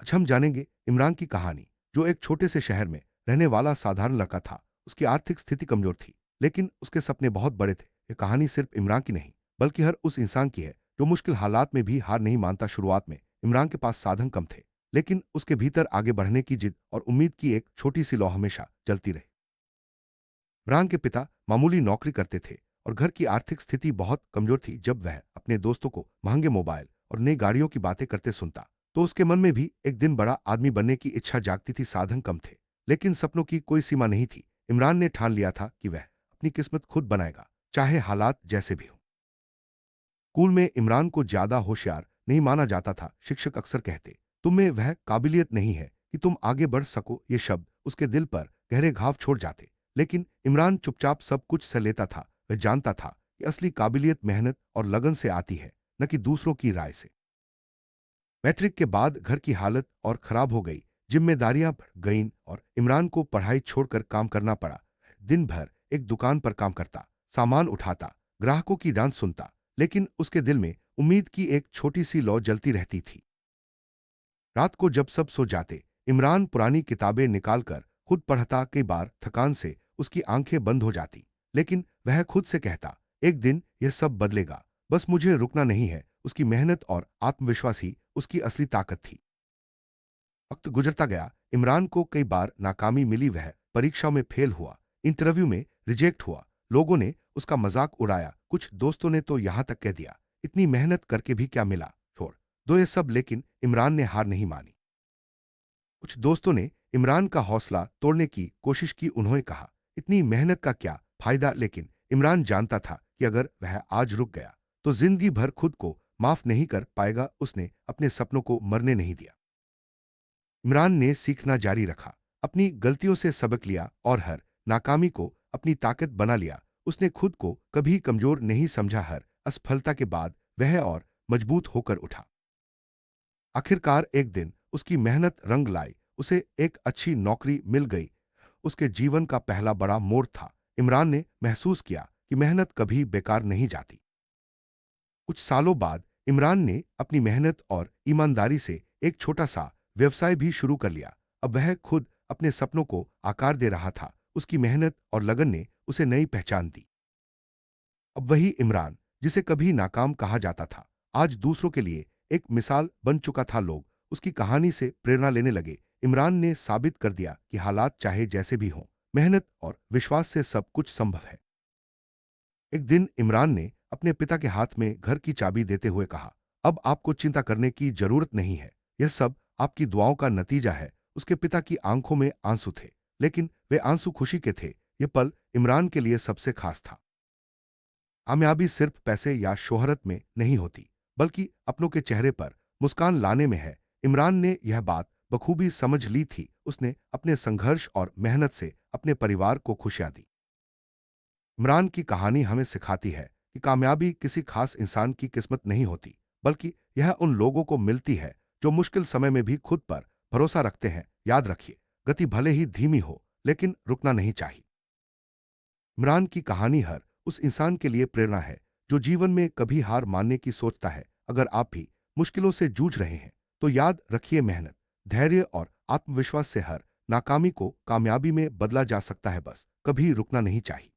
आज हम जानेंगे इमरान की कहानी, जो एक छोटे से शहर में रहने वाला साधारण लड़का था। उसकी आर्थिक स्थिति कमजोर थी, लेकिन उसके सपने बहुत बड़े थे। ये कहानी सिर्फ इमरान की नहीं, बल्कि हर उस इंसान की है जो मुश्किल हालात में भी हार नहीं मानता। शुरुआत में इमरान के पास साधन कम थे, लेकिन उसके भीतर आगे बढ़ने की जिद और उम्मीद की एक छोटी सी लौ हमेशा जलती रही। इमरान के पिता मामूली नौकरी करते थे और घर की आर्थिक स्थिति बहुत कमजोर थी। जब वह अपने दोस्तों को महंगे मोबाइल और नई गाड़ियों की बातें करते सुनता, तो उसके मन में भी एक दिन बड़ा आदमी बनने की इच्छा जागती थी। साधन कम थे, लेकिन सपनों की कोई सीमा नहीं थी। इमरान ने ठान लिया था कि वह अपनी किस्मत खुद बनाएगा, चाहे हालात जैसे भी हों। स्कूल में इमरान को ज्यादा होशियार नहीं माना जाता था। शिक्षक अक्सर कहते, तुम्हें वह काबिलियत नहीं है कि तुम आगे बढ़ सको। ये शब्द उसके दिल पर गहरे घाव छोड़ जाते। लेकिन इमरान चुपचाप सब कुछ सह लेता था। वह जानता था कि असली काबिलियत मेहनत और लगन से आती है, न कि दूसरों की राय से। मैट्रिक के बाद घर की हालत और खराब हो गई। जिम्मेदारियां बढ़ गईं और इमरान को पढ़ाई छोड़कर काम करना पड़ा। दिन भर एक दुकान पर काम करता, सामान उठाता, ग्राहकों की डांट सुनता, लेकिन उसके दिल में उम्मीद की एक छोटी सी लौ जलती रहती थी। रात को जब सब सो जाते, इमरान पुरानी किताबें निकालकर खुद पढ़ता। कई बार थकान से उसकी आंखें बंद हो जाती, लेकिन वह खुद से कहता, एक दिन यह सब बदलेगा, बस मुझे रुकना नहीं है। उसकी मेहनत और आत्मविश्वास ही उसकी असली ताकत थी। वक्त गुजरता गया, इमरान को कई बार नाकामी मिली। वह परीक्षाओं में फेल हुआ, इंटरव्यू में रिजेक्ट हुआ। लोगों ने उसका मजाक उड़ाया, कुछ दोस्तों ने तो यहां तक कह दिया, इतनी मेहनत करके भी क्या मिला, छोड़ दो ये सब। लेकिन इमरान ने हार नहीं मानी। कुछ दोस्तों ने इमरान का हौसला तोड़ने की कोशिश की। उन्होंने कहा, इतनी मेहनत का क्या फायदा। लेकिन इमरान जानता था कि अगर वह आज रुक गया तो जिंदगी भर खुद को माफ नहीं कर पाएगा। उसने अपने सपनों को मरने नहीं दिया। इमरान ने सीखना जारी रखा, अपनी गलतियों से सबक लिया और हर नाकामी को अपनी ताकत बना लिया। उसने खुद को कभी कमजोर नहीं समझा। हर असफलता के बाद वह और मजबूत होकर उठा। आखिरकार एक दिन उसकी मेहनत रंग लाई। उसे एक अच्छी नौकरी मिल गई। उसके जीवन का पहला बड़ा मोड़ था। इमरान ने महसूस किया कि मेहनत कभी बेकार नहीं जाती। कुछ सालों बाद इमरान ने अपनी मेहनत और ईमानदारी से एक छोटा सा व्यवसाय भी शुरू कर लिया। अब वह खुद अपने सपनों को आकार दे रहा था। उसकी मेहनत और लगन ने उसे नई पहचान दी। अब वही इमरान जिसे कभी नाकाम कहा जाता था, आज दूसरों के लिए एक मिसाल बन चुका था। लोग उसकी कहानी से प्रेरणा लेने लगे। इमरान ने साबित कर दिया कि हालात चाहे जैसे भी हों, मेहनत और विश्वास से सब कुछ संभव है। एक दिन इमरान ने अपने पिता के हाथ में घर की चाबी देते हुए कहा, अब आपको चिंता करने की जरूरत नहीं है, यह सब आपकी दुआओं का नतीजा है। उसके पिता की आंखों में आंसू थे, लेकिन वे आंसू खुशी के थे। यह पल इमरान के लिए सबसे खास था। कामयाबी सिर्फ पैसे या शोहरत में नहीं होती, बल्कि अपनों के चेहरे पर मुस्कान लाने में है। इमरान ने यह बात बखूबी समझ ली थी। उसने अपने संघर्ष और मेहनत से अपने परिवार को खुशियां दी। इमरान की कहानी हमें सिखाती है कि कामयाबी किसी खास इंसान की किस्मत नहीं होती, बल्कि यह उन लोगों को मिलती है जो मुश्किल समय में भी खुद पर भरोसा रखते हैं। याद रखिए, गति भले ही धीमी हो, लेकिन रुकना नहीं चाहिए। इमरान की कहानी हर उस इंसान के लिए प्रेरणा है जो जीवन में कभी हार मानने की सोचता है। अगर आप भी मुश्किलों से जूझ रहे हैं, तो याद रखिए, मेहनत, धैर्य और आत्मविश्वास से हर नाकामी को कामयाबी में बदला जा सकता है। बस कभी रुकना नहीं चाहिए।